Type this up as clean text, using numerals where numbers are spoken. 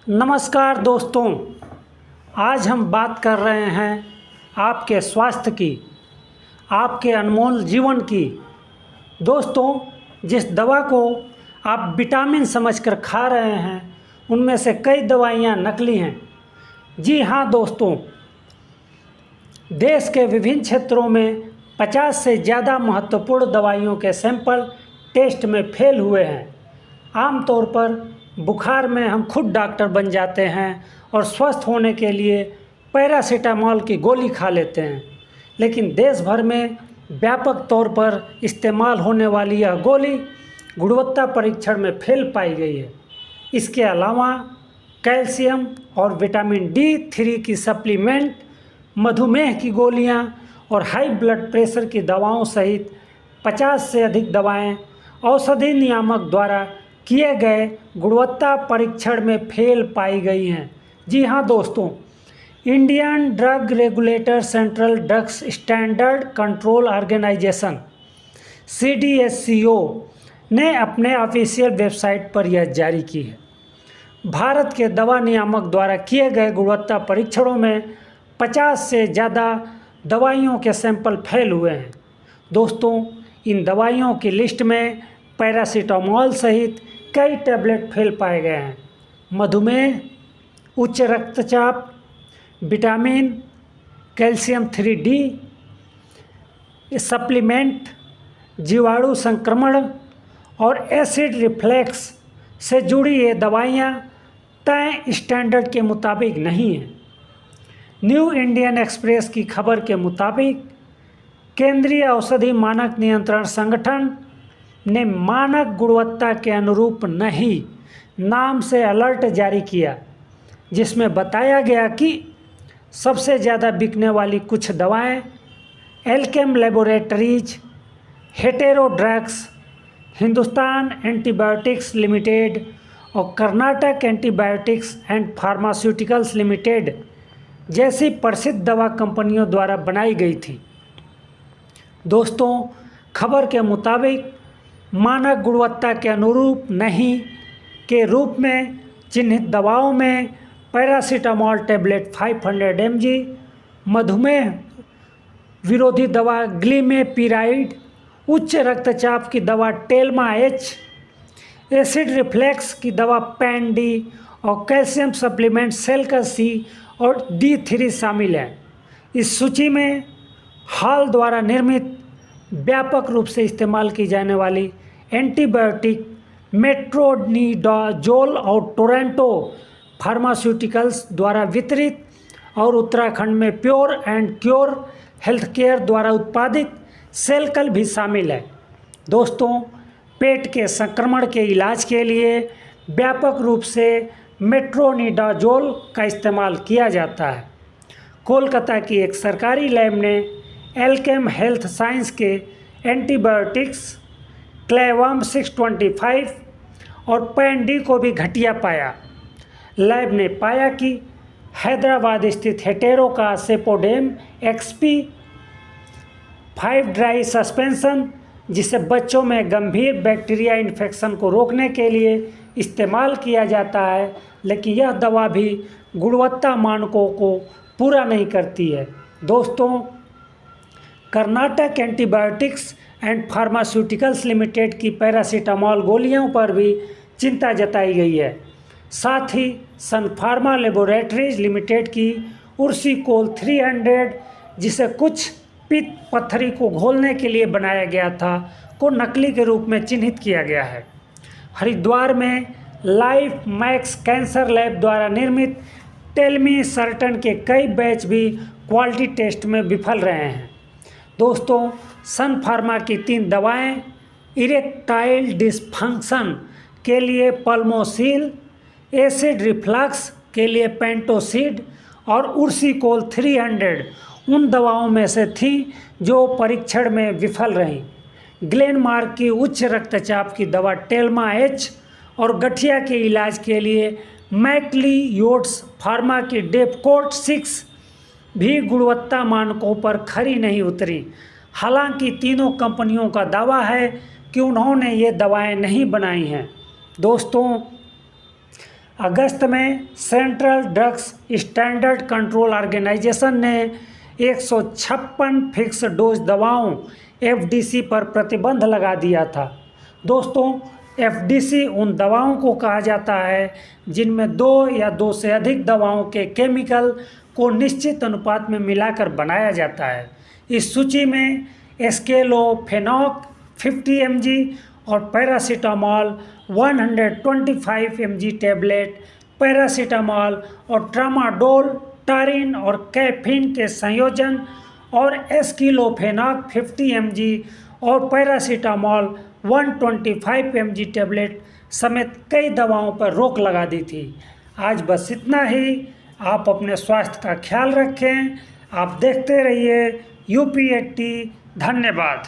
नमस्कार दोस्तों, आज हम बात कर रहे हैं आपके स्वास्थ्य की, आपके अनमोल जीवन की। दोस्तों, जिस दवा को आप विटामिन समझकर खा रहे हैं उनमें से कई दवाइयाँ नकली हैं। जी हाँ दोस्तों, देश के विभिन्न क्षेत्रों में 50 से ज़्यादा महत्वपूर्ण दवाइयों के सैंपल टेस्ट में फेल हुए हैं। आमतौर पर बुखार में हम खुद डॉक्टर बन जाते हैं और स्वस्थ होने के लिए पैरासीटामोल की गोली खा लेते हैं, लेकिन देश भर में व्यापक तौर पर इस्तेमाल होने वाली यह गोली गुणवत्ता परीक्षण में फेल पाई गई है। इसके अलावा कैल्शियम और विटामिन D3 की सप्लीमेंट, मधुमेह की गोलियां और हाई ब्लड प्रेशर की दवाओं सहित 50 से अधिक दवाएं औषधि नियामक द्वारा किए गए गुणवत्ता परीक्षण में फेल पाई गई हैं। जी हाँ दोस्तों, Indian drug regulator central drugs standard control organisation CDSCO ने अपने ऑफिशियल वेबसाइट पर यह जारी की है। भारत के दवा नियामक द्वारा किए गए गुणवत्ता परीक्षणों में 50 से ज़्यादा दवाइयों के सैंपल फेल हुए हैं। दोस्तों, इन दवाइयों की लिस्ट में पैरासीटामोल सहित कई टैबलेट फेल पाए गए हैं। मधुमेह, उच्च रक्तचाप, विटामिन, कैल्शियम 3D सप्लीमेंट, जीवाणु संक्रमण और एसिड रिफ्लक्स से जुड़ी ये दवाइयाँ तय स्टैंडर्ड के मुताबिक नहीं हैं। न्यू इंडियन एक्सप्रेस की खबर के मुताबिक केंद्रीय औषधि मानक नियंत्रण संगठन ने मानक गुणवत्ता के अनुरूप नहीं नाम से अलर्ट जारी किया, जिसमें बताया गया कि सबसे ज़्यादा बिकने वाली कुछ दवाएं Alkem Laboratories, Hetero Drugs, Hindustan Antibiotics Limited और Karnataka Antibiotics and Pharmaceuticals Limited जैसी प्रसिद्ध दवा कंपनियों द्वारा बनाई गई थी। दोस्तों, खबर के मुताबिक मानक गुणवत्ता के अनुरूप नहीं के रूप में चिन्हित दवाओं में पैरासीटामोल टैबलेट 500 mg, मधुमेह विरोधी दवा ग्लिमेपिराइड, उच्च रक्तचाप की दवा टेल्मा H, एसिड रिफ्लक्स की दवा पैन-D और कैल्शियम सप्लीमेंट सेल्का C और D3 शामिल हैं। इस सूची में हाल द्वारा निर्मित व्यापक रूप से इस्तेमाल की जाने वाली एंटीबायोटिक मेट्रोनिडाजोल और टोरंटो फार्मास्यूटिकल्स द्वारा वितरित और उत्तराखंड में प्योर एंड क्योर हेल्थकेयर द्वारा उत्पादित सेल्कल भी शामिल है। दोस्तों, पेट के संक्रमण के इलाज के लिए व्यापक रूप से मेट्रोनिडाजोल का इस्तेमाल किया जाता है। कोलकाता की एक सरकारी लैब ने एल्केम हेल्थ साइंस के एंटीबायोटिक्स क्लेवम 625 और पैन-D को भी घटिया पाया। लैब ने पाया कि हैदराबाद स्थित हेटेरो का सेपोडेम XP 5 ड्राई सस्पेंशन, जिसे बच्चों में गंभीर बैक्टीरिया इन्फेक्शन को रोकने के लिए इस्तेमाल किया जाता है, लेकिन यह दवा भी गुणवत्ता मानकों को पूरा नहीं करती है। दोस्तों, Karnataka Antibiotics and Pharmaceuticals limited की पैरासीटामोल गोलियों पर भी चिंता जताई गई है। साथ ही सन फार्मा लेबोरेटरीज लिमिटेड की उर्सिकोल 300, जिसे कुछ पित्त पत्थरी को घोलने के लिए बनाया गया था, को नकली के रूप में चिन्हित किया गया है। हरिद्वार में लाइफ मैक्स कैंसर लैब द्वारा निर्मित टेल्मीसर्टन के कई बैच भी क्वालिटी टेस्ट में विफल रहे हैं। दोस्तों, सन फार्मा की 3 दवाएं इरेक्टाइल डिसफंक्शन के लिए पल्मोसिल, एसिड रिफ्लक्स के लिए पेंटोसिड और उर्सिकोल 300 उन दवाओं में से थी जो परीक्षण में विफल रहीं। ग्लेनमार्क की उच्च रक्तचाप की दवा टेल्मा H और गठिया के इलाज के लिए मैक्लियोड्स फार्मा की डेपकोट 6 भी गुणवत्ता मानकों पर खरी नहीं उतरी। हालांकि तीनों कंपनियों का दावा है कि उन्होंने ये दवाएं नहीं बनाई हैं। दोस्तों, अगस्त में central drugs standard control organisation ने 156 फिक्स डोज दवाओं एफडीसी पर प्रतिबंध लगा दिया था। दोस्तों, एफडीसी उन दवाओं को कहा जाता है जिनमें 2 या 2 से अधिक दवाओं के केमिकल को निश्चित अनुपात में मिलाकर बनाया जाता है। इस सूची में एस्केलोफेनॉक 50 mg और पैरासीटामॉल 125 mg टैबलेट, पैरासीटामॉल और ट्रामाडोल, टारिन और कैफीन के संयोजन और एस्किलोफेनॉक 50 mg और पैरासीटामॉल 125 mg टैबलेट समेत कई दवाओं पर रोक लगा दी थी। आज बस इतना ही। आप अपने स्वास्थ्य का ख्याल रखें। आप देखते रहिए UP80। धन्यवाद।